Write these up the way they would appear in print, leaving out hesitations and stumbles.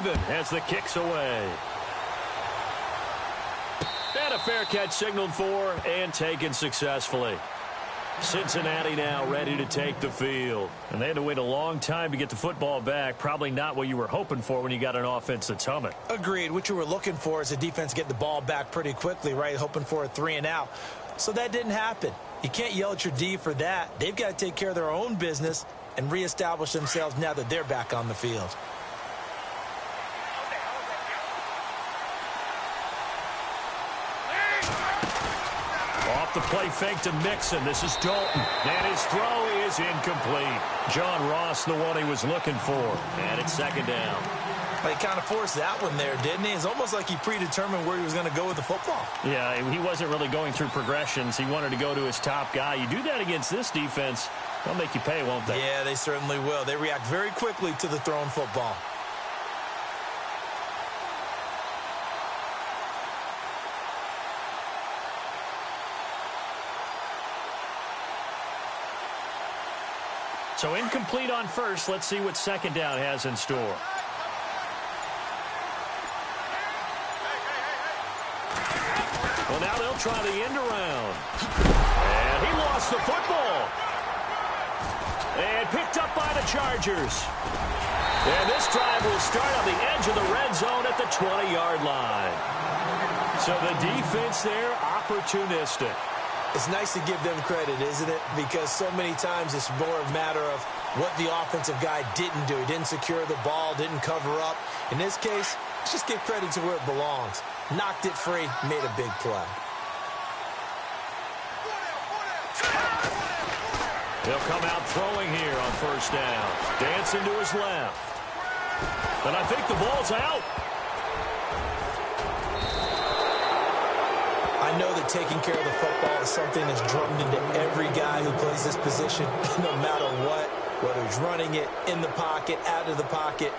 even as the kick's away. And a fair catch signaled for and taken successfully. Cincinnati now ready to take the field. And they had to wait a long time to get the football back. Probably not what you were hoping for when you got an offense that's humming. Agreed. What you were looking for is a defense getting the ball back pretty quickly, right? Hoping for a 3-and-out. So that didn't happen. You can't yell at your D for that. They've got to take care of their own business and reestablish themselves now that they're back on the field. Off the play fake to Mixon. This is Dalton. And his throw is incomplete. John Ross, the one he was looking for. And it's second down. He kind of forced that one there, didn't he? It's almost like he predetermined where he was going to go with the football. Yeah, he wasn't really going through progressions. He wanted to go to his top guy. You do that against this defense, they'll make you pay, won't they? Yeah, they certainly will. They react very quickly to the thrown football. So incomplete on first. Let's see what second down has in store. Well, now they'll try the end around. And he lost the football. And picked up by the Chargers. And this drive will start on the edge of the red zone at the 20-yard line. So the defense there, opportunistic. It's nice to give them credit, isn't it? Because so many times it's more a matter of what the offensive guy didn't do. He didn't secure the ball, didn't cover up. In this case, let's just give credit to where it belongs. Knocked it free, made a big play. He'll come out throwing here on first down. Dancing to his left. And I think the ball's out. I know that taking care of the football is something that's drummed into every guy who plays this position, no matter what, whether he's running it, in the pocket, out of the pocket.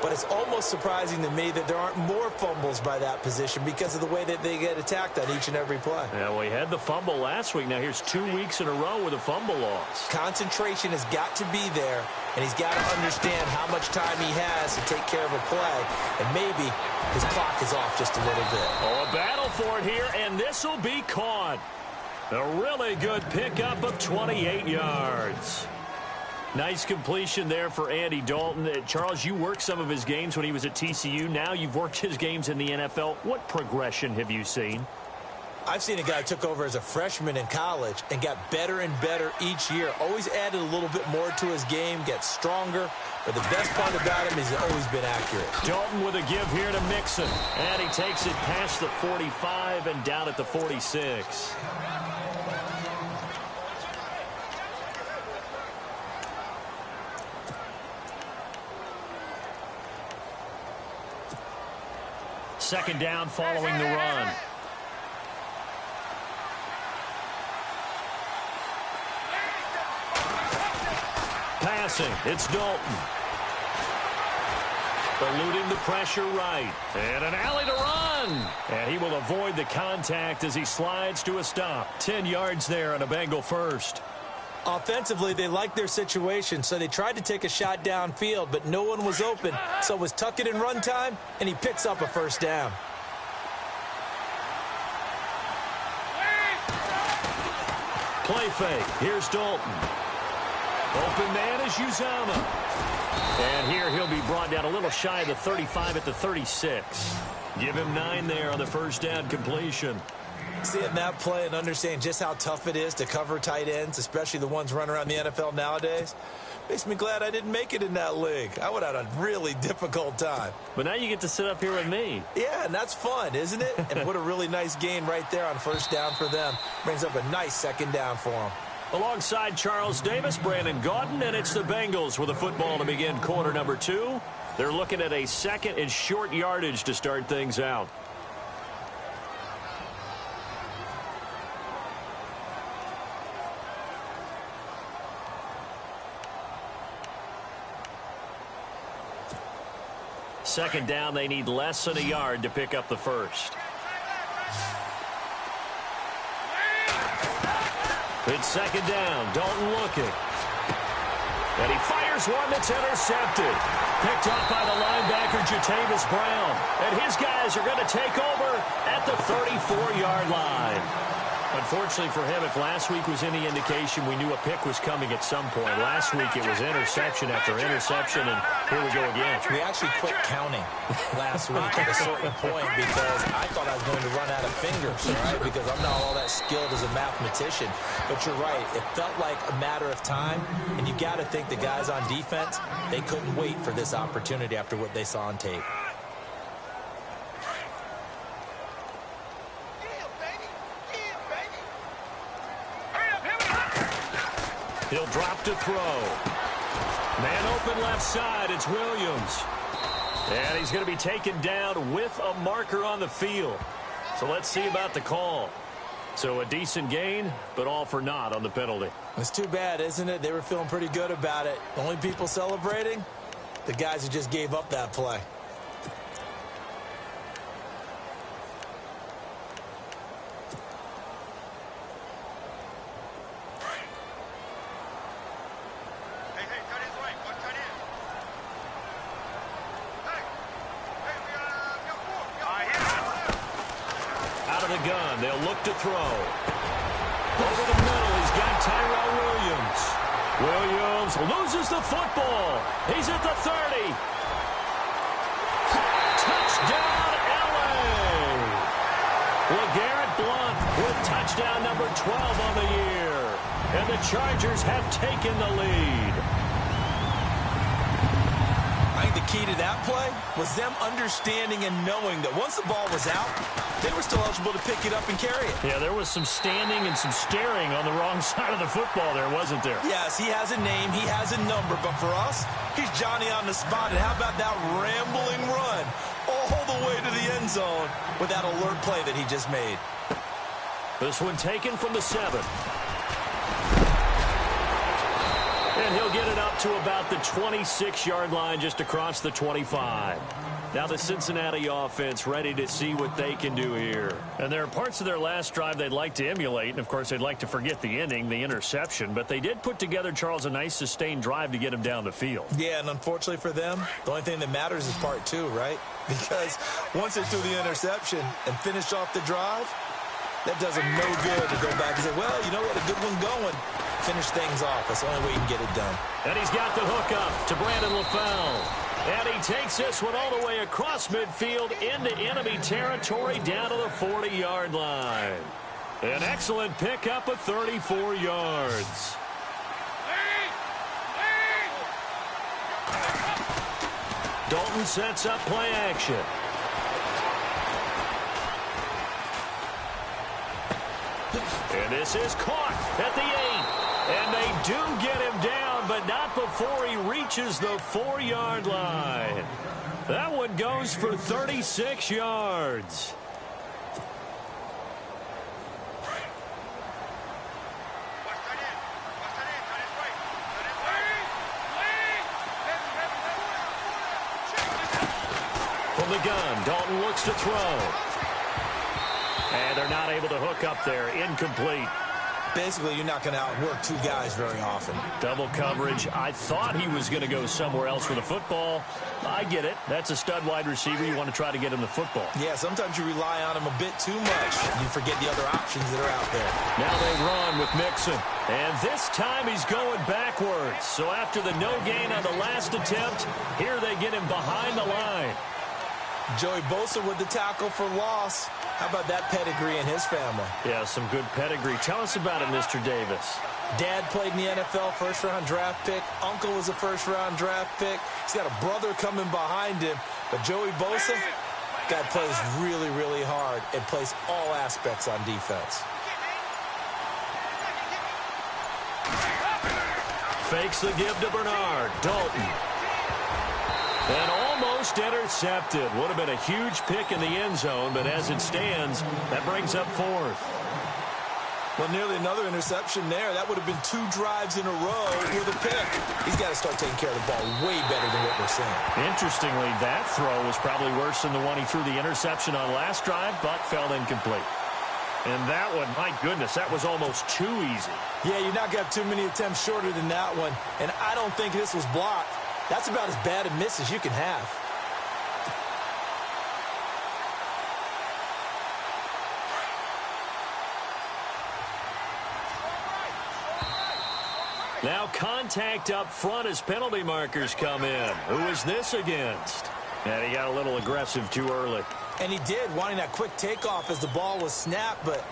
But it's almost surprising to me that there aren't more fumbles by that position because of the way that they get attacked on each and every play. Yeah, well, he had the fumble last week. Now here's 2 weeks in a row with a fumble loss. Concentration has got to be there, and he's got to understand how much time he has to take care of a play. And maybe his clock is off just a little bit. Oh, a battle for it here, and this will be caught. A really good pickup of 28 yards. Nice completion there for Andy Dalton. Charles, you worked some of his games when he was at TCU. Now you've worked his games in the NFL. What progression have you seen? I've seen a guy who took over as a freshman in college and got better and better each year. Always added a little bit more to his game, gets stronger. But the best part about him is he's always been accurate. Dalton with a give here to Mixon. And he takes it past the 45 and down at the 46. Second down following the run. Passing, it's Dalton. Eluding the pressure right. And an alley to run. And he will avoid the contact as he slides to a stop. 10 yards there on a Bengal first. Offensively, they liked their situation, so they tried to take a shot downfield, but no one was open. So it was tuck it in run time, and he picks up a first down. Play fake. Here's Dalton. Open man is Uzama. And here he'll be brought down a little shy of the 35 at the 36. Give him 9 there on the first down completion. Seeing that play and understand just how tough it is to cover tight ends, especially the ones running around the NFL nowadays, makes me glad I didn't make it in that league. I would have had a really difficult time. But now you get to sit up here with me. Yeah, and that's fun, isn't it? And what a really nice gain right there on first down for them. Brings up a nice second down for them. Alongside Charles Davis, Brandon Gaudin, and it's the Bengals with the football to begin quarter number 2. They're looking at a second and short yardage to start things out. Second down, they need less than a yard to pick up the first. It's second down. Dalton looking. And he fires one that's intercepted. Picked up by the linebacker, Martavis Brown. And his guys are going to take over at the 34-yard line. Unfortunately for him, if last week was any indication, we knew a pick was coming at some point. Last week it was interception after interception, and here we go again. We actually quit counting last week at a certain point because I thought I was going to run out of fingers, right? Because I'm not all that skilled as a mathematician. But you're right. It felt like a matter of time, and you got to think the guys on defense, they couldn't wait for this opportunity after what they saw on tape. He'll drop to throw. Man open left side. It's Williams. And he's going to be taken down with a marker on the field. So let's see about the call. So a decent gain, but all for naught on the penalty. It's too bad, isn't it? They were feeling pretty good about it. The only people celebrating, the guys who just gave up that play. They'll look to throw. Over the middle, he's got Tyrell Williams. Williams loses the football. He's at the 30. Touchdown, L.A. LeGarrette Blount with touchdown number 12 on the year. And the Chargers have taken the lead. I think the key to that play was them understanding and knowing that once the ball was out, they were still eligible to pick it up and carry it. Yeah, there was some standing and some staring on the wrong side of the football there, wasn't there? Yes, he has a name, he has a number, but for us, he's Johnny on the spot. And how about that rambling run all the way to the end zone with that alert play that he just made? This one taken from the 7. And he'll get it up to about the 26-yard line, just across the 25. Now the Cincinnati offense ready to see what they can do here. And there are parts of their last drive they'd like to emulate. And, of course, they'd like to forget the ending, the interception. But they did put together, Charles, a nice sustained drive to get him down the field. Yeah, and unfortunately for them, the only thing that matters is part 2, right? Because once they threw the interception and finished off the drive, that does them no good to go back and say, well, you know what, a good one going. Finish things off. That's the only way you can get it done. And he's got the hook up to Brandon LaFell. And he takes this one all the way across midfield into enemy territory down to the 40-yard line. An excellent pickup of 34 yards. Dalton sets up play action. And this is caught at the 8. And they do get him down, but not before he reaches the 4-yard line. That one goes for 36 yards. From the gun, Dalton looks to throw. And they're not able to hook up there. Incomplete. Basically, you're not going to outwork 2 guys very often. Double coverage. I thought he was going to go somewhere else for the football. I get it. That's a stud wide receiver. You want to try to get him the football. Yeah, sometimes you rely on him a bit too much. You forget the other options that are out there. Now they run with Mixon. And this time he's going backwards. So after the no gain on the last attempt, here they get him behind the line. Joey Bosa with the tackle for loss. How about that pedigree in his family? Yeah, some good pedigree. Tell us about it, Mr. Davis. Dad played in the NFL, first-round draft pick. Uncle was a first-round draft pick. He's got a brother coming behind him. But Joey Bosa, guy plays really, really hard and plays all aspects on defense. Fakes the give to Bernard. Dalton. And almost intercepted. Would have been a huge pick in the end zone, but as it stands, that brings up 4th. Well, nearly another interception there. That would have been 2 drives in a row with a pick. He's got to start taking care of the ball way better than what we're seeing. Interestingly, that throw was probably worse than the one he threw the interception on last drive, but fell incomplete. And that one, my goodness, that was almost too easy. Yeah, you're not going to have too many attempts shorter than that one. And I don't think this was blocked. That's about as bad a miss as you can have. Now contact up front as penalty markers come in. Who is this against? And he got a little aggressive too early. And he did, wanting that quick takeoff as the ball was snapped. But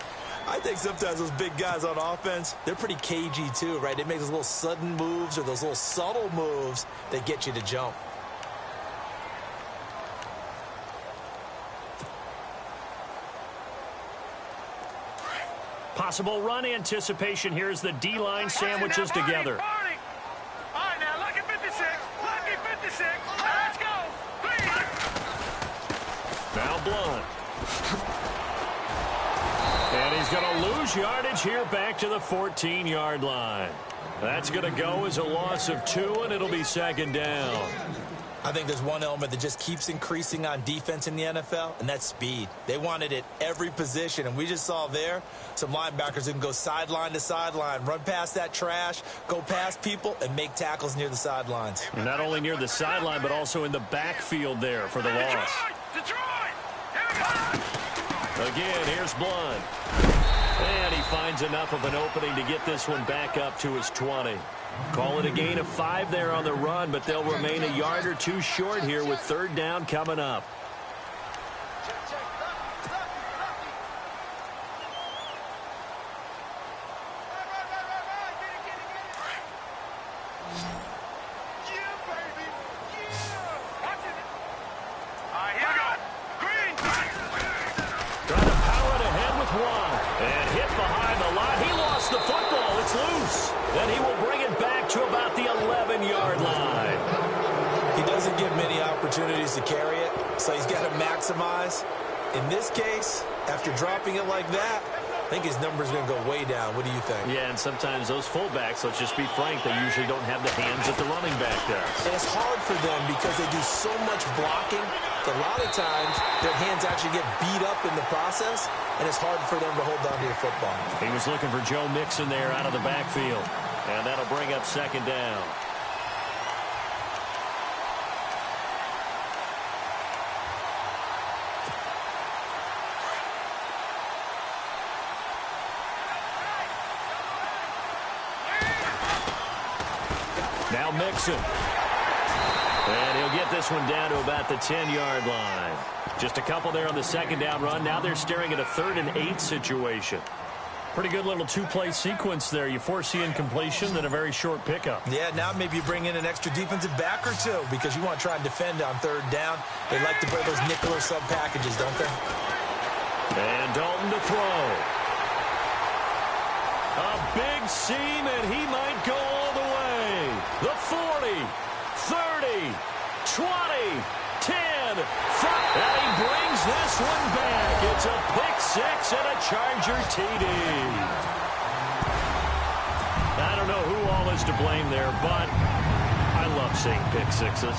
I think sometimes those big guys on offense, they're pretty cagey too, right? They make those little sudden moves or those little subtle moves that get you to jump. Possible run anticipation here as the D-line sandwiches together. All right, now, lucky 56. Lucky 56. Let's go. Now Blunt. And he's going to lose yardage here back to the 14-yard line. That's going to go as a loss of 2, and it'll be second down. I think there's one element that just keeps increasing on defense in the NFL, and that's speed. They want it at every position, and we just saw there some linebackers who can go sideline to sideline, run past that trash, go past people, and make tackles near the sidelines. And not only near the sideline, but also in the backfield there for the loss. Detroit! Here we go! Again, here's Blunt. And he finds enough of an opening to get this one back up to his 20. Call it a gain of 5 there on the run, but they'll remain a yard or 2 short here with third down coming up. Trying to power it ahead with 1. And hit behind the line. He lost the football. It's loose. Then he will bring it back to about the 11-yard line. He doesn't get many opportunities to carry it, so he's got to maximize. In this case, after dropping it like that, I think his number's going to go way down. What do you think? Yeah, and sometimes those fullbacks, let's just be frank, they usually don't have the hands that the running back does. And it's hard for them because they do so much blocking. A lot of times, their hands actually get beat up in the process, and it's hard for them to hold on to the football. He was looking for Joe Mixon there out of the backfield. And that'll bring up second down. Now Mixon. And he'll get this one down to about the 10-yard line. Just a couple there on the second down run. Now they're staring at a 3rd and 8 situation. Pretty good little 2-play sequence there. You foresee incompletion, then a very short pickup. Yeah, now maybe you bring in an extra defensive back or 2 because you want to try and defend on 3rd down. They like to play those nickel or sub packages, don't they? And Dalton to throw. A big seam, and he might go all the way. The 40, 30, 20, 10, 5. And he brings this one back. It's a pick 6 and a Charger TD. I don't know who all is to blame there, but I love seeing pick 6s.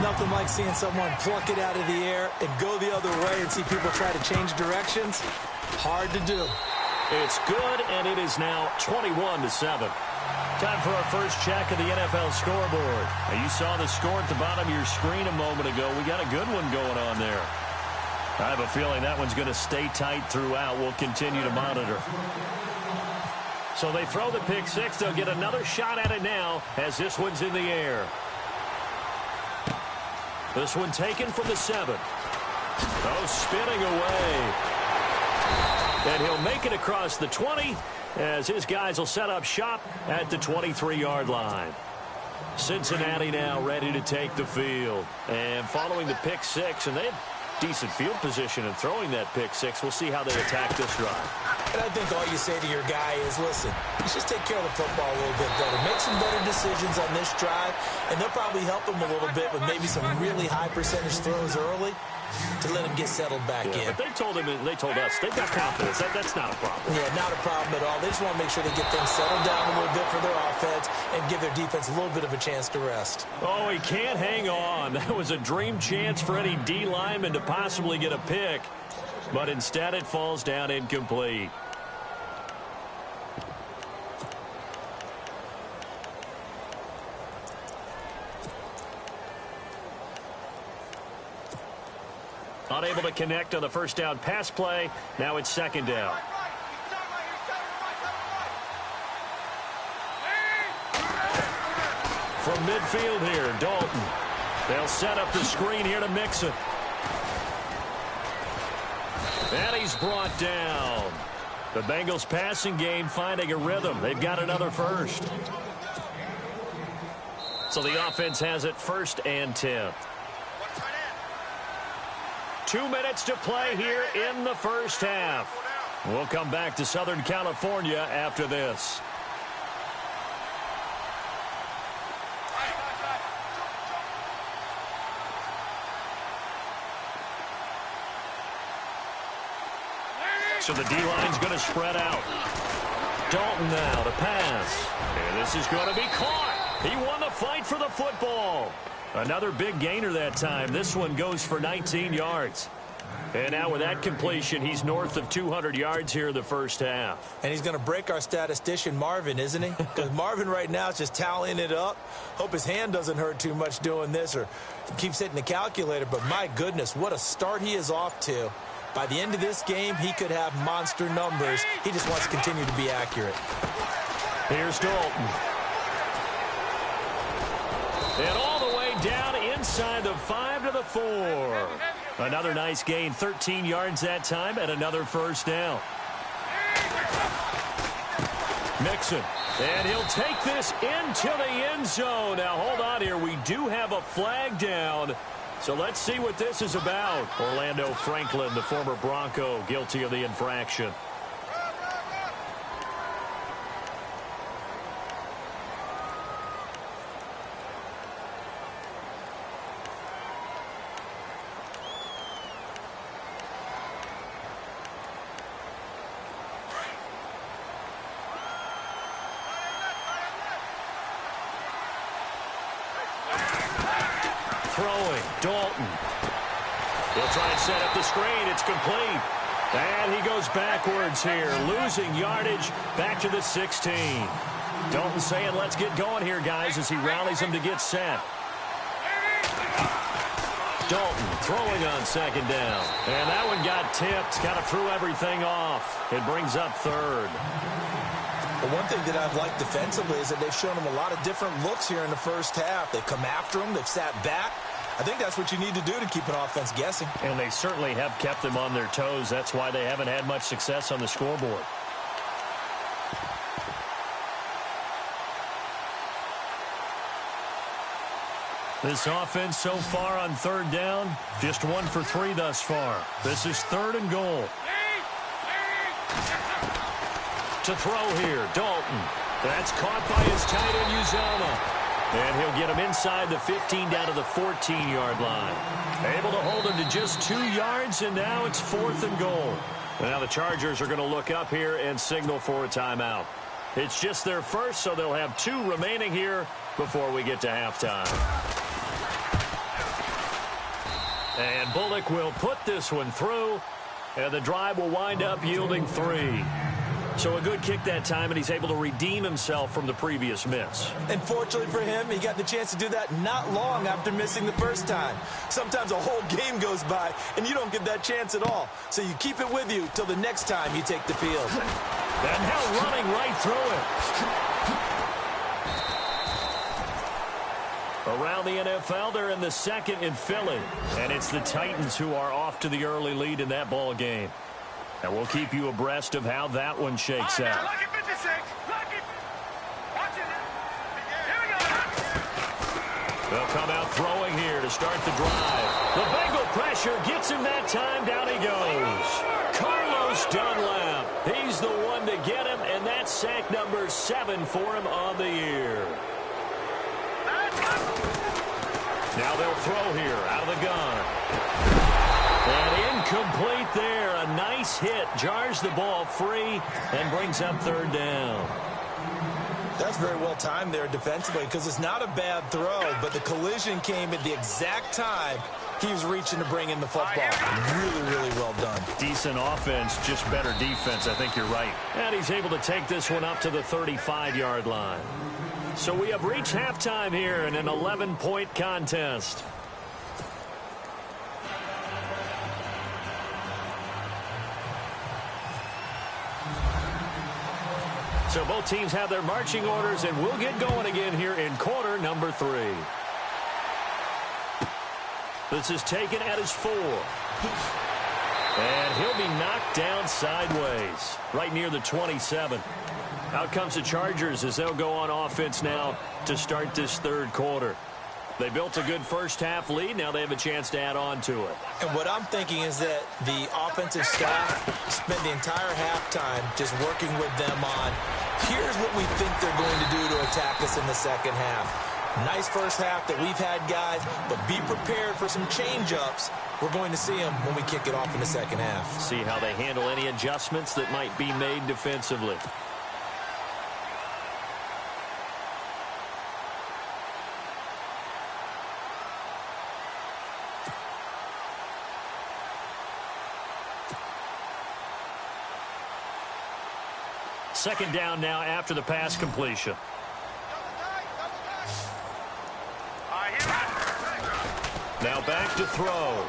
Nothing like seeing someone pluck it out of the air and go the other way and see people try to change directions. Hard to do. It's good, and it is now 21-7. Time for our first check of the NFL scoreboard. Now, you saw the score at the bottom of your screen a moment ago. We got a good one going on there. I have a feeling that one's going to stay tight throughout. We'll continue to monitor. So they throw the pick 6. They'll get another shot at it now as this one's in the air. This one taken from the 7. Oh, spinning away. And he'll make it across the 20 as his guys will set up shop at the 23-yard line. Cincinnati now ready to take the field. And following the pick 6, and they have decent field position in throwing that pick 6. We'll see how they attack this drive. And I think all you say to your guy is, listen, let's just take care of the football a little bit better. Make some better decisions on this drive, and they'll probably help him a little bit with maybe some really high percentage throws early to let him get settled back in. But they told us, they've got confidence. That's not a problem. Yeah, not a problem at all. They just want to make sure they get things settled down a little bit for their offense and give their defense a little bit of a chance to rest. Oh, he can't hang on. That was a dream chance for any D lineman to possibly get a pick. But instead it falls down incomplete. Unable to connect on the first down pass play. Now it's second down. from midfield here. Dalton. They'll set up the screen here to mix it. And he's brought down. The Bengals passing game finding a rhythm. They've got another first. So the offense has it 1st and 10. 2 minutes to play here in the first half. We'll come back to Southern California after this. So the D-line's going to spread out. Dalton now to pass. And this is going to be caught. He won the fight for the football. Another big gainer that time. This one goes for 19 yards. And now with that completion, he's north of 200 yards here in the first half. And he's going to break our statistician Marvin, isn't he? Because Marvin right now is just tallying it up. Hope his hand doesn't hurt too much doing this or keeps hitting the calculator. But my goodness, what a start he is off to. By the end of this game, he could have monster numbers. He just wants to continue to be accurate. Here's Dalton. And all the way down inside the 5 to the 4. Another nice gain, 13 yards that time, and another first down. Mixon. And he'll take this into the end zone. Now, hold on here. We do have a flag down. So let's see what this is about. Orlando Franklin, the former Bronco, guilty of the infraction. Throwing, Dalton. He'll try and set up the screen. It's complete. And he goes backwards here, losing yardage back to the 16. Dalton saying, let's get going here, guys, as he rallies them to get set. Dalton throwing on 2nd down. And that one got tipped, kind of threw everything off. It brings up 3rd. Well, one thing that I've liked defensively is that they've shown him a lot of different looks here in the first half. They've come after him. They've sat back. I think that's what you need to do to keep an offense guessing. And they certainly have kept them on their toes. That's why they haven't had much success on the scoreboard. This offense so far on 3rd down, just 1 for 3 thus far. This is 3rd and goal. To throw here, Dalton. That's caught by his tight end, Uzomah. And he'll get him inside the 15 down to the 14-yard line. Able to hold him to just 2 yards, and now it's 4th and goal. And now the Chargers are going to look up here and signal for a timeout. It's just their first, so they'll have 2 remaining here before we get to halftime. And Bullock will put this one through, and the drive will wind up yielding 3. So a good kick that time, and he's able to redeem himself from the previous miss. And fortunately for him, he got the chance to do that not long after missing the first time. Sometimes a whole game goes by, and you don't get that chance at all. So you keep it with you till the next time you take the field. And now running right through it. Around the NFL, they're in the 2nd in Philly. And it's the Titans who are off to the early lead in that ball game. And we'll keep you abreast of how that one shakes out. Lucky 56. Lucky. Watch it. Here we go. They'll come out throwing here to start the drive. The Bengal pressure gets him that time. Down he goes. Carlos Dunlap. He's the one to get him, and that's sack number 7 for him on the year. Now they'll throw here out of the gun. And incomplete there. A nice hit. Jars the ball free and brings up 3rd down. That's very well timed there defensively because it's not a bad throw, but the collision came at the exact time he was reaching to bring in the football. Really, really well done. Decent offense, just better defense. I think you're right. And he's able to take this one up to the 35-yard line. So we have reached halftime here in an 11-point contest. So both teams have their marching orders, and we'll get going again here in quarter number 3. This is taken at his 4. And he'll be knocked down sideways, right near the 27. Out comes the Chargers as they'll go on offense now to start this third quarter. They built a good first-half lead. Now they have a chance to add on to it. And what I'm thinking is that the offensive staff spent the entire halftime just working with them on, here's what we think they're going to do to attack us in the second half. Nice first half that we've had, guys, but be prepared for some change-ups. We're going to see them when we kick it off in the second half. See how they handle any adjustments that might be made defensively. Second down now after the pass completion. Now back to throw.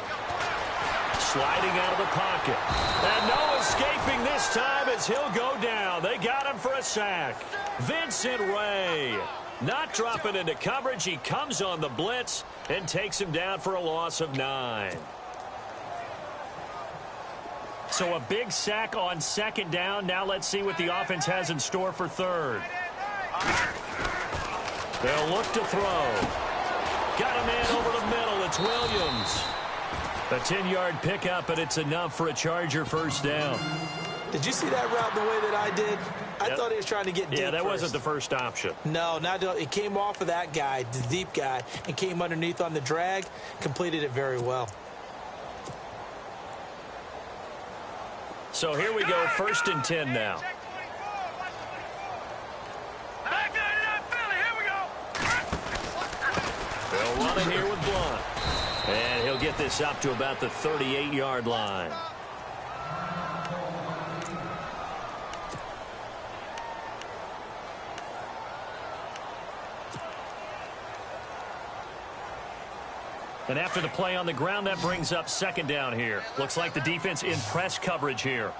Sliding out of the pocket. And no escaping this time as he'll go down. They got him for a sack. Vincent Ray. Not dropping into coverage. He comes on the blitz and takes him down for a loss of 9. So a big sack on second down. Now let's see what the offense has in store for third. They'll look to throw. Got a man over the middle. It's Williams. A 10-yard pickup, and it's enough for a Charger first down. Did you see that route the way that I did? I thought he was trying to get deep. Yeah, that wasn't the first option. No, it came off of that guy, the deep guy, and came underneath on the drag. Completed it very well. So here we go, 1st and 10 now. They'll run it here with Blunt. And he'll get this up to about the 38-yard line. And after the play on the ground, that brings up second down here. Looks like the defense in press coverage here.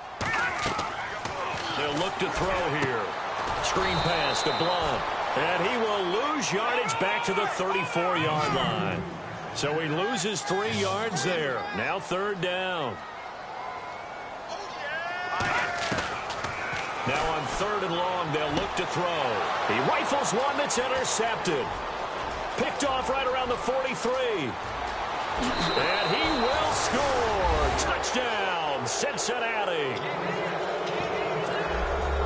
They'll look to throw here. Screen pass to Blunt. And he will lose yardage back to the 34-yard line. So he loses 3 yards there. Now third down. Now on 3rd and long, they'll look to throw. He rifles one that's intercepted. Picked off right around the 43. And he will score. Touchdown, Cincinnati.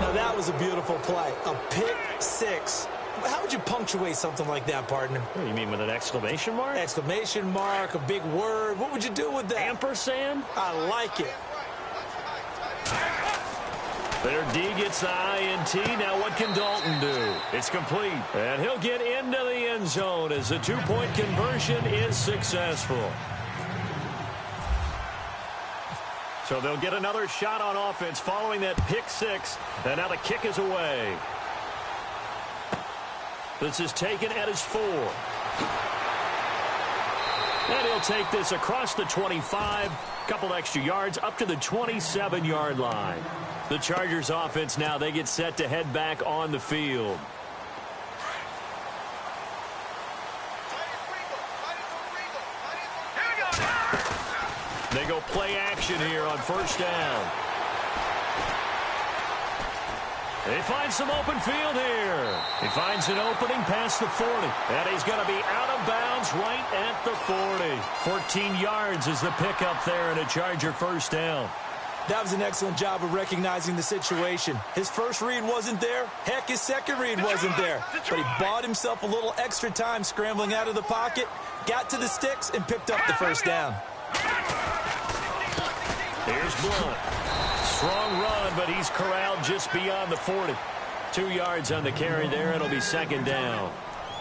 Now that was a beautiful play. A pick 6. How would you punctuate something like that, partner? What do you mean, with an exclamation mark? Exclamation mark, a big word. What would you do with that? Ampersand? I like it. Their D gets the INT. Now what can Dalton do? It's complete. And he'll get into the end zone as the 2-point conversion is successful. So they'll get another shot on offense following that pick 6. And now the kick is away. This is taken at his 4. And he'll take this across the 25. Couple extra yards up to the 27-yard line. The Chargers offense now, they get set to head back on the field. They go play action here on 1st down. They find some open field here. He finds an opening past the 40. And he's going to be out of bounds right at the 40. 14 yards is the pickup there and a Charger first down. That was an excellent job of recognizing the situation. His first read wasn't there. Heck, his second read wasn't there. But he bought himself a little extra time scrambling out of the pocket, got to the sticks, and picked up the first down. Here's Blunt. Strong run, but he's corralled just beyond the 40. 2 yards on the carry there. It'll be second down.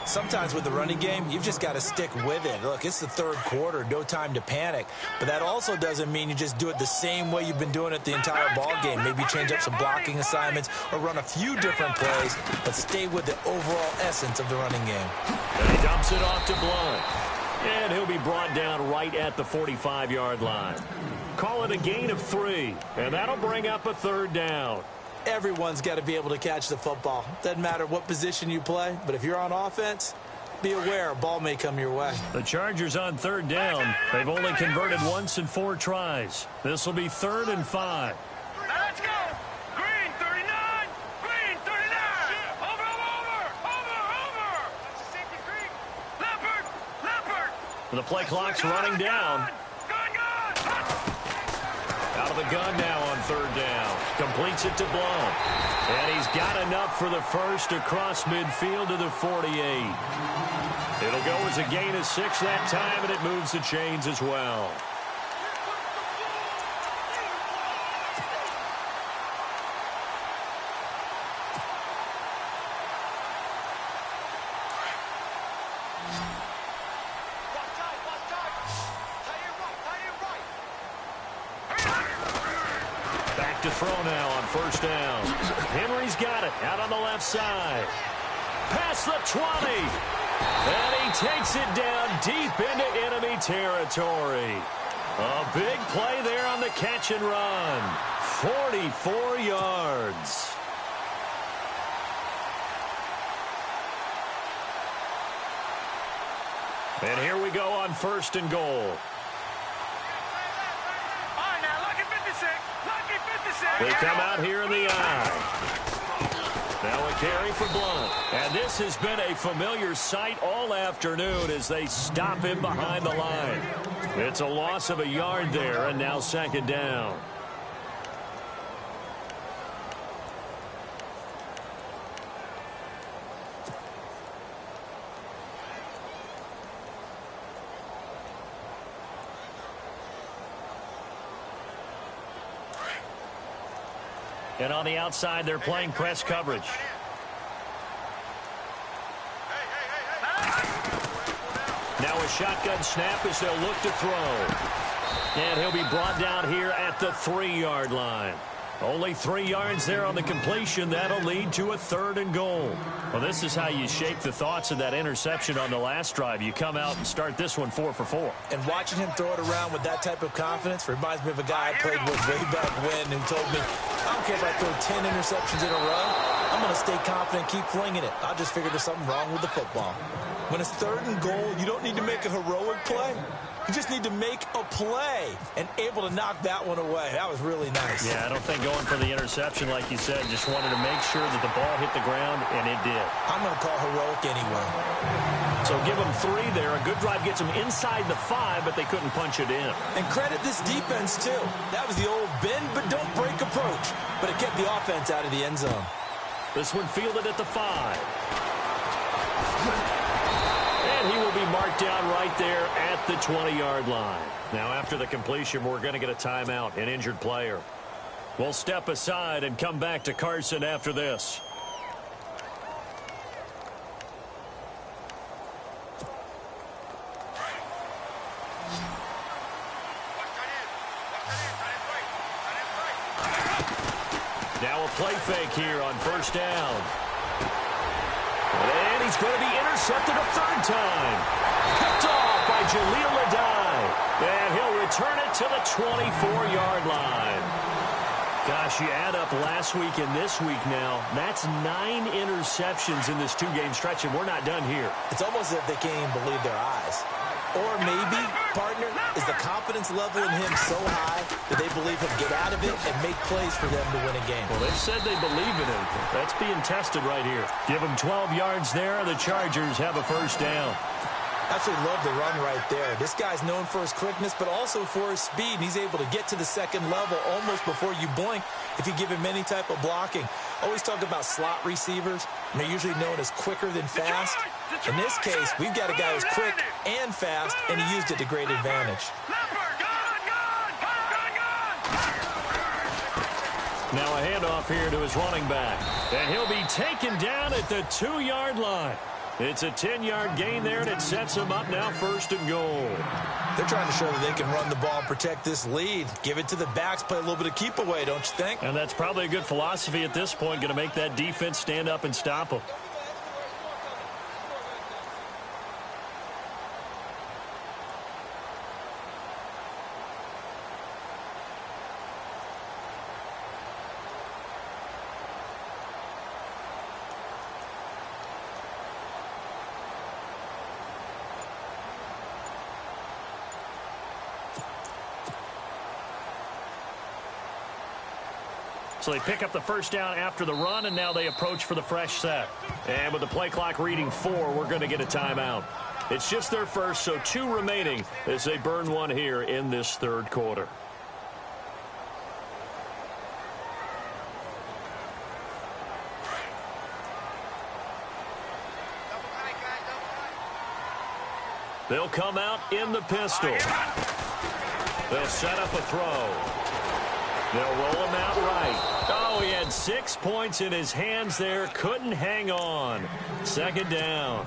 Sometimes with the running game, you've just got to stick with it. Look, it's the third quarter, no time to panic. But that also doesn't mean you just do it the same way you've been doing it the entire ball game. Maybe change up some blocking assignments or run a few different plays, but stay with the overall essence of the running game. And he dumps it off to Blunt. And he'll be brought down right at the 45-yard line. Call it a gain of 3, and that'll bring up a third down. Everyone's got to be able to catch the football. Doesn't matter what position you play, but if you're on offense, be aware a ball may come your way. The Chargers on third down. They've only converted once in 4 tries. This will be 3rd and 5. Now let's go. Green 39. Green 39. Over. Safety Green. Leopard. The play clock's running down. Out of the gun now on 3rd down. Completes it to Blount. And he's got enough for the first across midfield to the 48. It'll go as a gain of 6 that time, and it moves the chains as well. Back to throw now on 1st down. Henry's got it out on the left side. Past the 20. And he takes it down deep into enemy territory. A big play there on the catch and run. 44 yards. And here we go on 1st and goal. All right, now, lucky 56. Lucky 56. They come out here in the eye. Now a carry for Blount. And this has been a familiar sight all afternoon as they stop him behind the line. It's a loss of a yard there, and now 2nd down. And on the outside, they're playing press coverage. Now a shotgun snap as they'll look to throw. And he'll be brought down here at the 3-yard line. Only 3 yards there on the completion. That'll lead to a 3rd and goal. Well, this is how you shape the thoughts of that interception on the last drive. You come out and start this one 4 for 4. And watching him throw it around with that type of confidence reminds me of a guy I played with way back when who told me, I don't care if I throw 10 interceptions in a row. I'm going to stay confident, keep flinging it. I just figured there's something wrong with the football. When it's 3rd and goal, you don't need to make a heroic play. You just need to make a play and able to knock that one away. That was really nice. Yeah, I don't think going for the interception, like you said, just wanted to make sure that the ball hit the ground, and it did. I'm going to call heroic anyway. So give them 3 there. A good drive gets them inside the 5, but they couldn't punch it in. And credit this defense, too. That was the old bend but don't break approach, but it kept the offense out of the end zone. This one fielded at the 5. And he will be marked down right there at the 20-yard line. Now, after the completion, we're going to get a timeout, an injured player. We'll step aside and come back to Carson after this. Now a play fake here on 1st down. And he's going to be intercepted a 3rd time. Picked off by Jaleel Adai. And he'll return it to the 24-yard line. Gosh, you add up last week and this week now. That's 9 interceptions in this 2-game stretch, and we're not done here. It's almost as if they can't even believe their eyes. Or maybe, partner, is the confidence level in him so high that they believe he'll get out of it and make plays for them to win a game. Well, they've said they believe in him. That's being tested right here. Give them 12 yards there. The Chargers have a 1st down. Absolutely love the run right there. This guy's known for his quickness, but also for his speed. And he's able to get to the 2nd level almost before you blink if you give him any type of blocking. Always talk about slot receivers, and they're usually known as quicker than fast. In this case, we've got a guy who's quick and fast, and he used it to great advantage. Now a handoff here to his running back. And he'll be taken down at the 2-yard line. It's a 10-yard gain there, and it sets him up now 1st and goal. They're trying to show that they can run the ball and protect this lead. Give it to the backs, play a little bit of keep away, don't you think? And that's probably a good philosophy at this point, going to make that defense stand up and stop them. So they pick up the first down after the run, and now they approach for the fresh set. And with the play clock reading 4, we're going to get a timeout. It's just their first, so 2 remaining as they burn one here in this third quarter. They'll come out in the pistol. They'll set up a throw. They'll roll him out right. Oh, he had 6 points in his hands there. Couldn't hang on. Second down.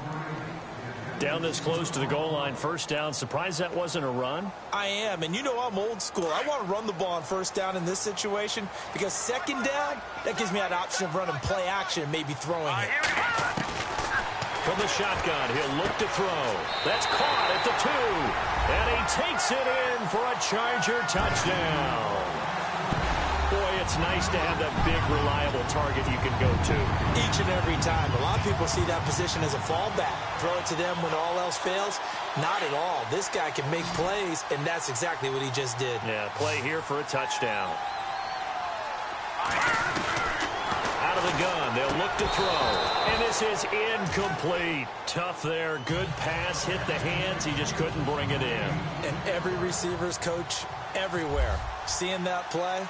Down this close to the goal line. First down. Surprised that wasn't a run? I am, and you know I'm old school. I want to run the ball on first down in this situation because second down, that gives me that option of running play action and maybe throwing it. From the shotgun, he'll look to throw. That's caught at the 2. And he takes it in for a Charger touchdown. Boy, it's nice to have that big, reliable target you can go to. Each and every time. A lot of people see that position as a fallback. Throw it to them when all else fails. Not at all. This guy can make plays, and that's exactly what he just did. Yeah, play here for a touchdown. Out of the gun, they'll look to throw. And this is incomplete. Tough there. Good pass. Hit the hands. He just couldn't bring it in. And every receiver's coach everywhere. Seeing that play,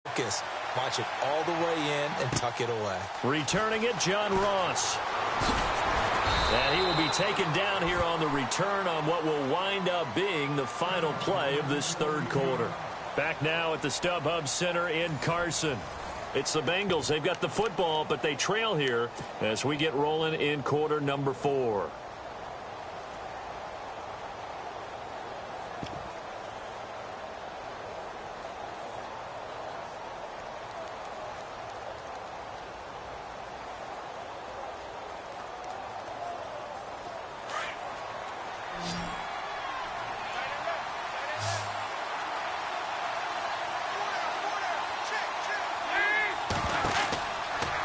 focus. Watch it all the way in and tuck it away. Returning it, John Ross. And he will be taken down here on the return on what will wind up being the final play of this third quarter. Back now at the StubHub Center in Carson. It's the Bengals. They've got the football, but they trail here as we get rolling in quarter number 4.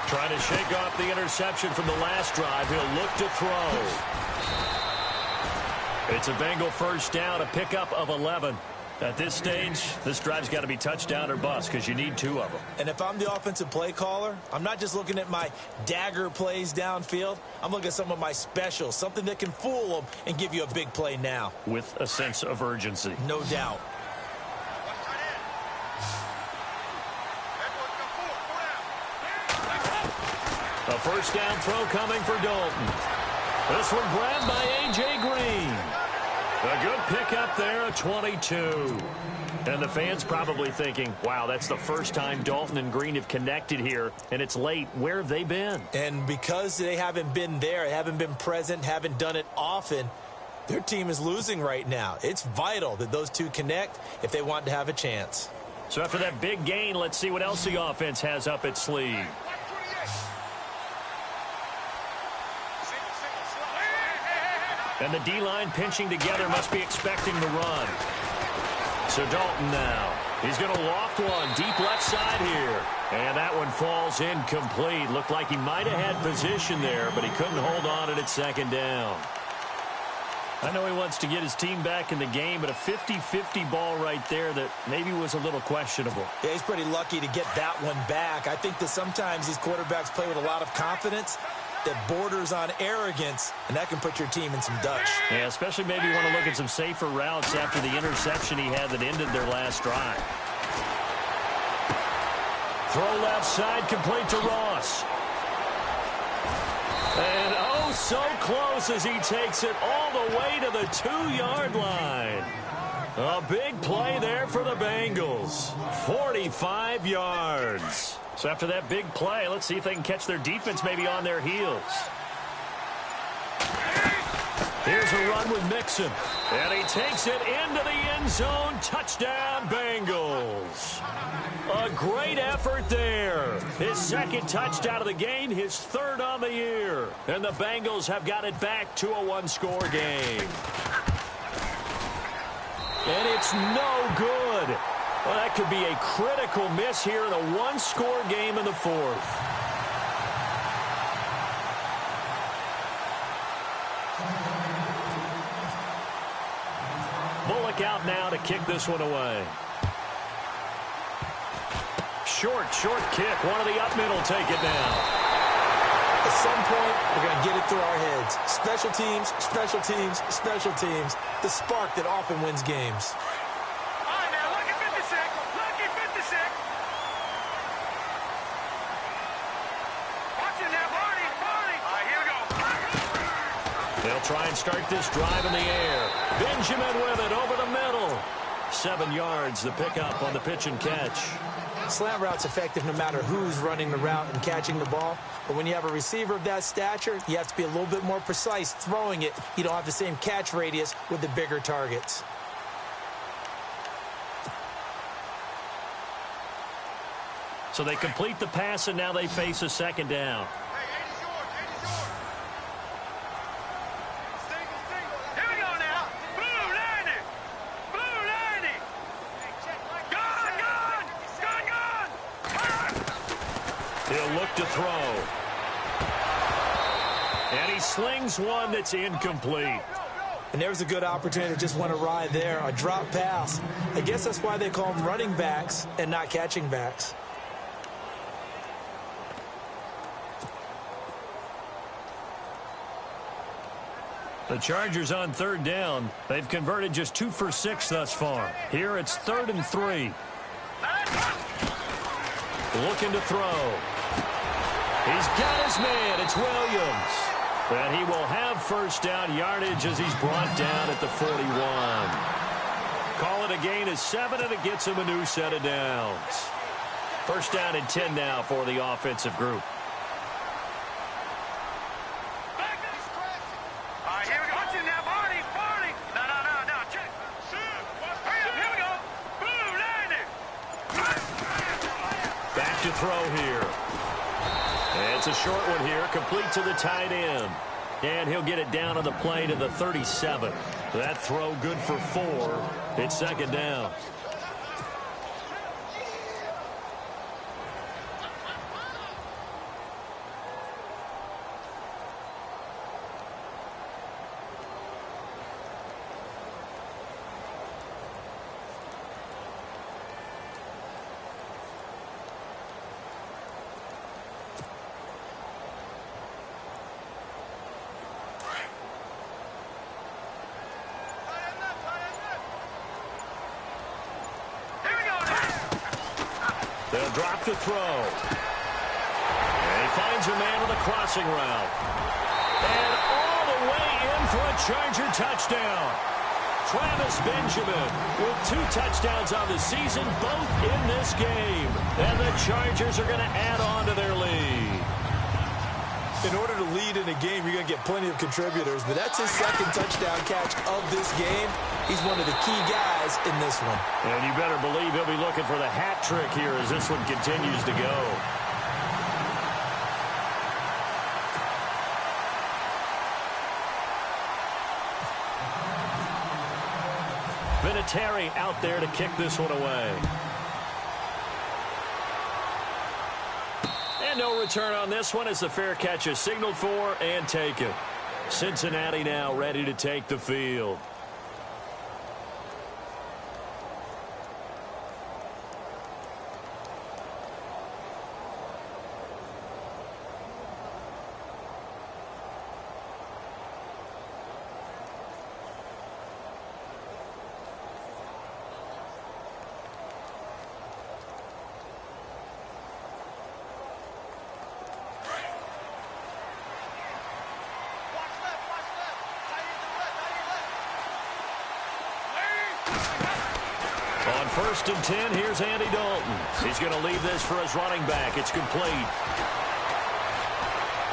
Trying to shake off the interception from the last drive. He'll look to throw. It's a Bengal first down, a pickup of 11. At this stage, this drive's got to be touchdown or bust because you need 2 of them. And if I'm the offensive play caller, I'm not just looking at my dagger plays downfield. I'm looking at some of my specials, something that can fool them and give you a big play now. With a sense of urgency. No doubt. A first down throw coming for Dalton. This one grabbed by A.J. Green. A good pickup there, a 22. And the fans probably thinking, wow, that's the first time Dalton and Green have connected here, and it's late. Where have they been? And because they haven't been there, haven't been present, haven't done it often, their team is losing right now. It's vital that those two connect if they want to have a chance. So after that big gain, let's see what else the offense has up its sleeve. And the D-line pinching together must be expecting the run. So Dalton now. He's going to loft one deep left side here. And that one falls incomplete. Looked like he might have had position there, but he couldn't hold on at second down. I know he wants to get his team back in the game, but a 50-50 ball right there that maybe was a little questionable. Yeah, he's pretty lucky to get that one back. I think that sometimes these quarterbacks play with a lot of confidence that borders on arrogance, and that can put your team in some Dutch. Yeah, especially maybe you want to look at some safer routes after the interception he had that ended their last drive. Throw left side, complete to Ross. And oh, so close as he takes it all the way to the 2-yard line. A big play there for the Bengals. 45 yards. So after that big play, let's see if they can catch their defense maybe on their heels. Here's a run with Mixon. And he takes it into the end zone. Touchdown, Bengals. A great effort there. His second touchdown of the game, his third on the year. And the Bengals have got it back to a one-score game. And it's no good. Well, that could be a critical miss here in a one-score game in the fourth. Bullock out now to kick this one away. short kick. One of the up middle take it now. At some point, we're going to get it through our heads. Special teams, special teams, special teams. The spark that often wins games. All right, now, lucky 56. Lucky 56. Watch it now, Barney. Barney. All right, here we go. They'll try and start this drive in the air. Benjamin with it over the middle. 7 yards, the pickup on the pitch and catch. Slant route's effective no matter who's running the route and catching the ball. But when you have a receiver of that stature, you have to be a little bit more precise throwing it. You don't have the same catch radius with the bigger targets. So they complete the pass, and now they face a second down. Here we go now. Blue 90. Blue 90. Gone. He'll look to throw. And he slings one that's incomplete. And there's a good opportunity to just want to ride there. A drop pass. I guess that's why they call them running backs and not catching backs. The Chargers on third down. They've converted just 2 for 6 thus far. Here it's 3rd and 3. Looking to throw. He's got his man. It's Williams. And he will have first down yardage as he's brought down at the 41. Call it a gain of 7, and it gets him a new set of downs. First down and 10 now for the offensive group. To throw here. And it's a short one here, complete to the tight end. And he'll get it down on the play to the 37. That throw good for 4. It's second down. They'll drop to throw. And he finds a man with a crossing route. And all the way in for a Charger touchdown. Travis Benjamin with 2 touchdowns on the season, both in this game. And the Chargers are going to add on to their lead. In order to lead in a game, you're going to get plenty of contributors, but that's his second touchdown catch of this game. He's one of the key guys in this one. And you better believe he'll be looking for the hat trick here as this one continues to go. Vinatieri out there to kick this one away. And no return on this one as the fair catch is signaled for and taken. Cincinnati now ready to take the field. On 1st and 10, here's Andy Dalton. He's going to leave this for his running back. It's complete.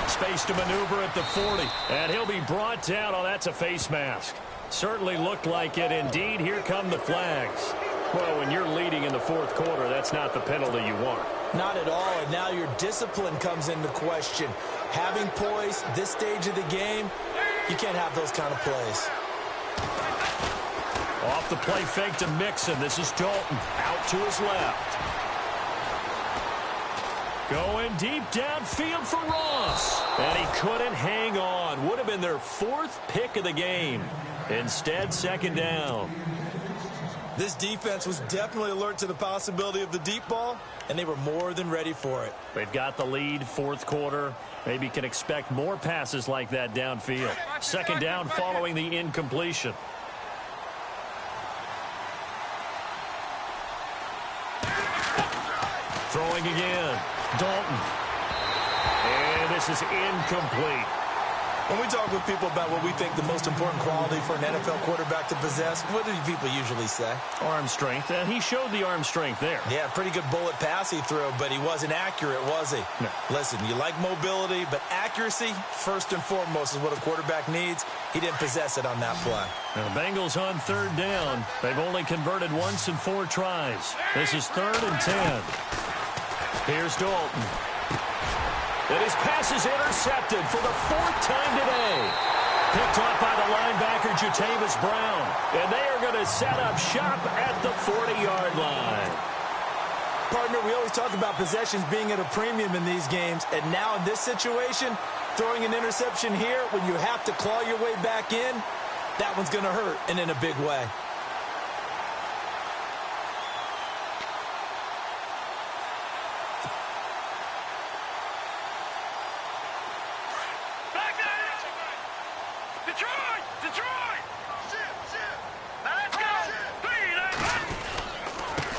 Space to maneuver at the 40. And he'll be brought down. Oh, that's a face mask. Certainly looked like it. Indeed, here come the flags. Well, when you're leading in the 4th quarter, that's not the penalty you want. Not at all, and now your discipline comes into question. Having poise this stage of the game, you can't have those kind of plays. Off the play fake to Mixon. This is Dalton out to his left. Going deep downfield for Ross. And he couldn't hang on. Would have been their 4th pick of the game. Instead, second down. This defense was definitely alert to the possibility of the deep ball, and they were more than ready for it. They've got the lead, fourth quarter. Maybe can expect more passes like that downfield. Second down following the incompletion. Throwing again. Dalton. And this is incomplete. When we talk with people about what we think the most important quality for an NFL quarterback to possess, what do people usually say? Arm strength. And he showed the arm strength there. Yeah, pretty good bullet pass he threw, but he wasn't accurate, was he? No. Listen, you like mobility, but accuracy, first and foremost, is what a quarterback needs. He didn't possess it on that play. Now, Bengals on third down. They've only converted once in 4 tries. This is 3rd and 10. Here's Dalton. And his pass is intercepted for the 4th time today. Picked off by the linebacker, Jatavis Brown. And they are going to set up shop at the 40-yard line. Partner, we always talk about possessions being at a premium in these games. And now in this situation, throwing an interception here when you have to claw your way back in, that one's going to hurt, and in a big way.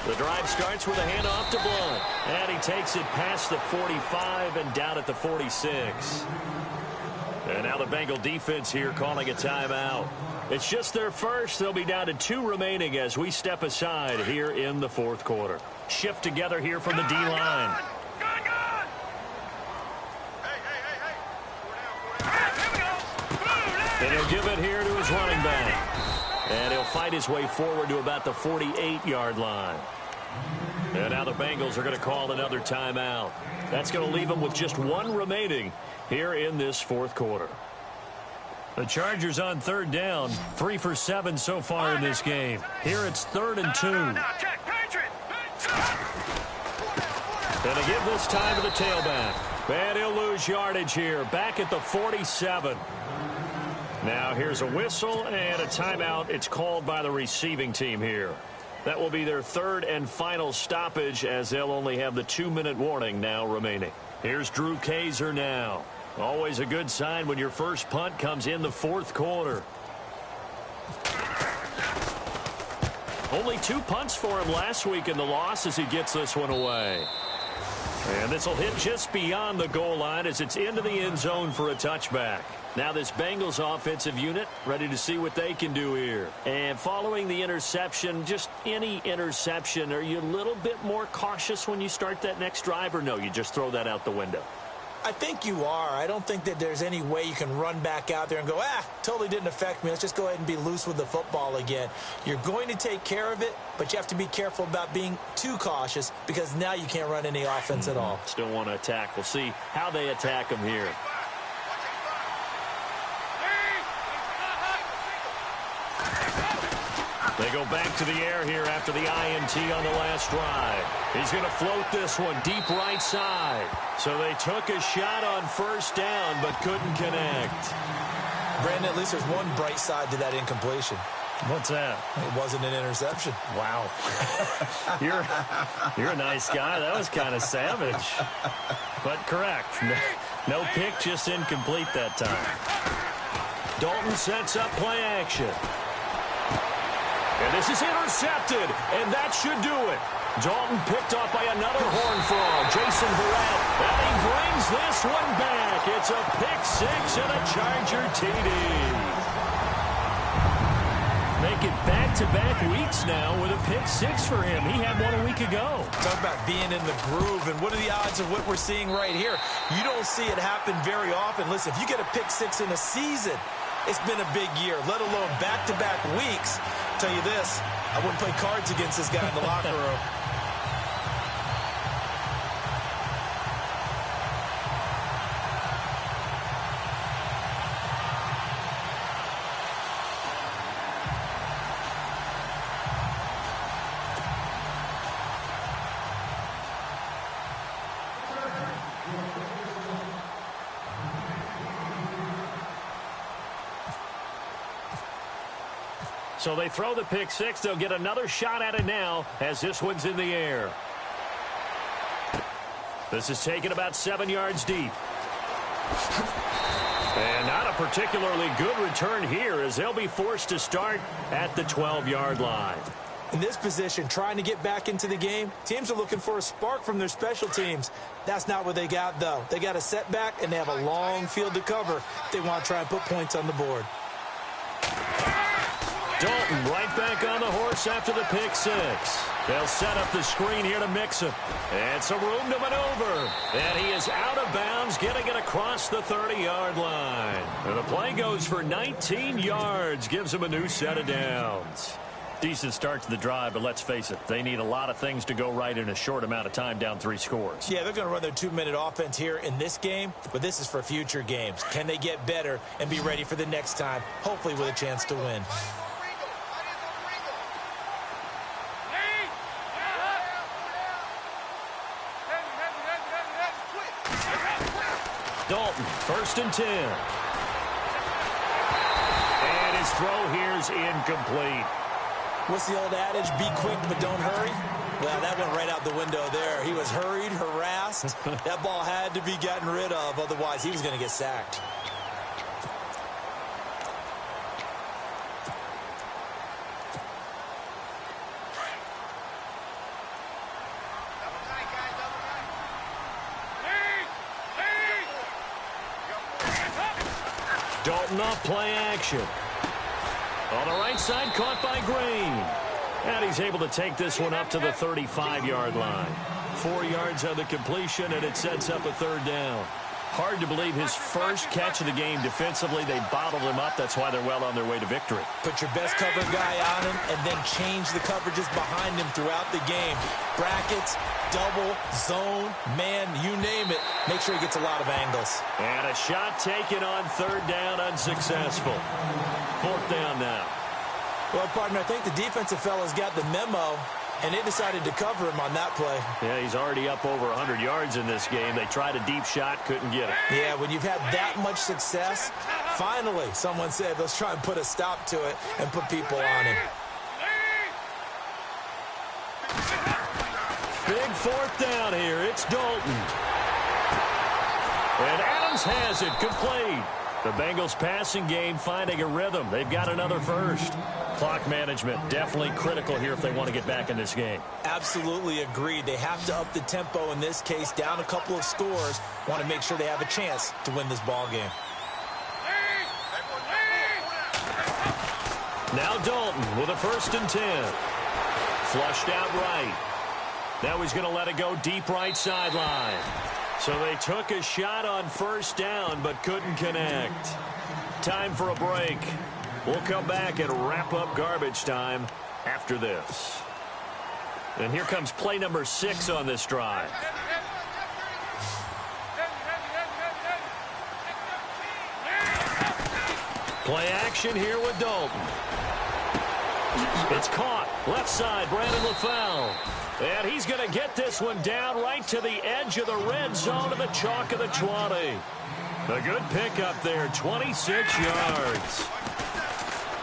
The drive starts with a handoff to Blunt. And he takes it past the 45 and down at the 46. And now the Bengal defense here calling a timeout. It's just their first. They'll be down to 2 remaining as we step aside here in the 4th quarter. Shift together here from the D-line. And he'll give it here to his running back. And he'll fight his way forward to about the 48-yard line. And now the Bengals are going to call another timeout. That's going to leave them with just 1 remaining here in this 4th quarter. The Chargers on third down, 3 for 7 so far in this game. Here it's 3rd and 2. And they give this time to the tailback. And he'll lose yardage here, back at the 47. Now here's a whistle and a timeout. It's called by the receiving team here. That will be their 3rd and final stoppage as they'll only have the 2-minute warning now remaining. Here's Drew Kaiser now. Always a good sign when your first punt comes in the 4th quarter. Only 2 punts for him last week in the loss as he gets this one away. And this will hit just beyond the goal line as it's into the end zone for a touchback. Now this Bengals offensive unit ready to see what they can do here. And following the interception, just any interception, are you a little bit more cautious when you start that next drive, or no, you just throw that out the window? I think you are. I don't think that there's any way you can run back out there and go, totally didn't affect me. Let's just go ahead and be loose with the football again. You're going to take care of it, but you have to be careful about being too cautious because now you can't run any offense at all. Still want to attack. We'll see how they attack them here. They go back to the air here after the INT on the last drive. He's going to float this one deep right side. So they took a shot on first down but couldn't connect. Brandon, at least there's one bright side to that incompletion. What's that? It wasn't an interception. Wow. You're a nice guy. That was kind of savage. But correct. No pick, just incomplete that time. Dalton sets up play action. And this is intercepted, and that should do it. Dalton picked off by another Horned Frog, Jason Verrett, and he brings this one back. It's a pick-6 and a Charger TD. Make it back-to-back weeks now with a pick-6 for him. He had one a week ago. Talk about being in the groove, and what are the odds of what we're seeing right here? You don't see it happen very often. Listen, if you get a pick-6 in a season, it's been a big year, let alone back-to-back weeks. Tell you this, I wouldn't play cards against this guy in the locker room. So they throw the pick six. They'll get another shot at it now as this one's in the air. This is taken about 7 yards deep. And not a particularly good return here as they'll be forced to start at the 12-yard line. In this position, trying to get back into the game, teams are looking for a spark from their special teams. That's not what they got, though. They got a setback, and they have a long field to cover if they want to try and put points on the board. Dalton right back on the horse after the pick six. They'll set up the screen here to mix it. And some room to maneuver. And he is out of bounds, getting it across the 30-yard line. And the play goes for 19 yards, gives him a new set of downs. Decent start to the drive, but let's face it, they need a lot of things to go right in a short amount of time, down 3 scores. Yeah, they're going to run their 2-minute offense here in this game, but this is for future games. Can they get better and be ready for the next time, hopefully with a chance to win? Dalton, 1st and 10. And his throw here's incomplete. What's the old adage? Be quick, but don't hurry. Well, that went right out the window there. He was hurried, harassed. That ball had to be gotten rid of. Otherwise, he was going to get sacked. Dalton off play action. On the right side, caught by Green. And he's able to take this one up to the 35-yard line. 4 yards on the completion, and it sets up a 3rd down. Hard to believe his first catch of the game defensively. They bottled him up. That's why they're well on their way to victory. Put your best cover guy on him and then change the coverages behind him throughout the game. Brackets, double, zone, man, you name it. Make sure he gets a lot of angles. And a shot taken on 3rd down, unsuccessful. 4th down now. Well, partner, I think the defensive fellas got the memo, and they decided to cover him on that play. Yeah, he's already up over 100 yards in this game. They tried a deep shot, couldn't get it. Yeah, when you've had that much success, finally, someone said, let's try and put a stop to it and put people on him. Big 4th down here. It's Dalton. And Adams has it complete. The Bengals passing game finding a rhythm. They've got another first. Clock management definitely critical here if they want to get back in this game. Absolutely agreed. They have to up the tempo in this case, down a couple of scores. Want to make sure they have a chance to win this ball game. Now Dalton with a 1st and 10. Flushed out right. Now he's going to let it go deep right sideline. So they took a shot on 1st down but couldn't connect. Time for a break. We'll come back and wrap up garbage time after this. And here comes play number 6 on this drive. Play action here with Dalton. It's caught. Left side, Brandon LaFell. And he's going to get this one down right to the edge of the red zone of the chalk of the 20. A good pickup there, 26 yards.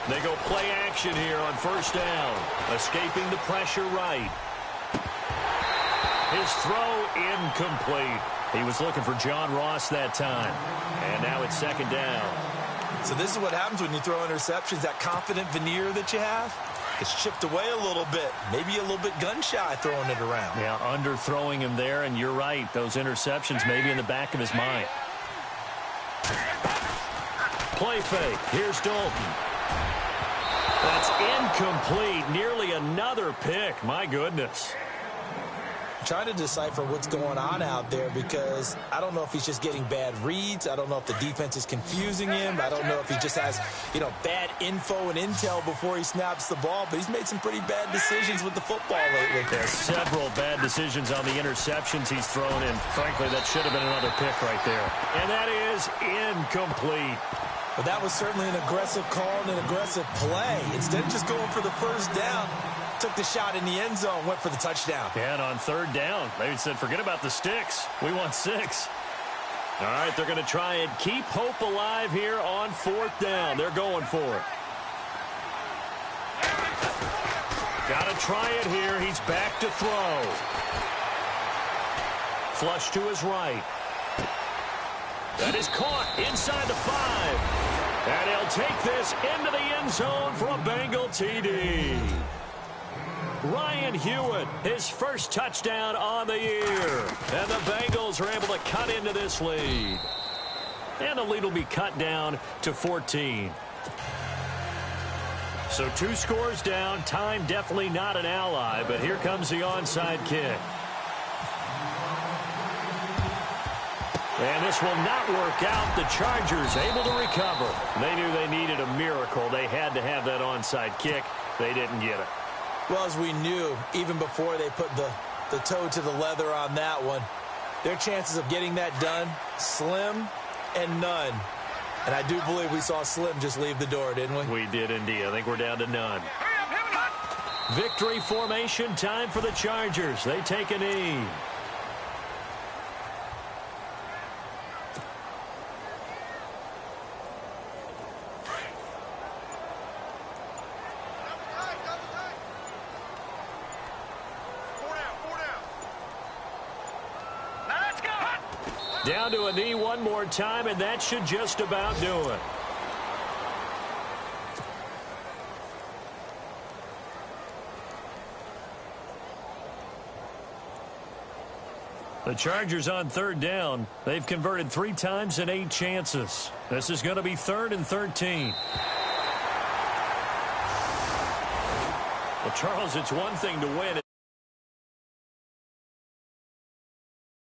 They go play action here on 1st down. Escaping the pressure right. His throw incomplete. He was looking for John Ross that time. And now it's 2nd down. So this is what happens when you throw interceptions. That confident veneer that you have, it's chipped away a little bit. Maybe a little bit gun-shy throwing it around. Yeah, underthrowing him there, and you're right. Those interceptions may be in the back of his mind. Play fake. Here's Dalton. That's incomplete. Nearly another pick. My goodness. Trying to decipher what's going on out there because I don't know if he's just getting bad reads. I don't know if the defense is confusing him. I don't know if he just has, bad info and intel before he snaps the ball. But he's made some pretty bad decisions with the football lately. There's several bad decisions on the interceptions he's thrown, and frankly, that should have been another pick right there. And that is incomplete. But that was certainly an aggressive call and an aggressive play. Instead of just going for the 1st down, took the shot in the end zone, went for the touchdown. Yeah, and on 3rd down, they said, forget about the sticks. We want 6. All right, they're going to try and keep hope alive here on 4th down. They're going for it. Got to try it here. He's back to throw. Flush to his right. That is caught inside the 5. And he'll take this into the end zone for a Bengal TD. Ryan Hewitt, his first touchdown on the year. And the Bengals are able to cut into this lead. And the lead will be cut down to 14. So 2 scores down. Time definitely not an ally, but here comes the onside kick. And this will not work out. The Chargers able to recover. They knew they needed a miracle. They had to have that onside kick. They didn't get it. Well, as we knew, even before they put the toe to the leather on that one, their chances of getting that done, slim and none. And I do believe we saw Slim just leave the door, didn't we? We did indeed. I think we're down to none. Victory formation time for the Chargers. They take a knee. Down to a knee one more time, and that should just about do it. The Chargers on 3rd down. They've converted 3 times in 8 chances. This is going to be 3rd and 13. Well, Charles, it's one thing to win.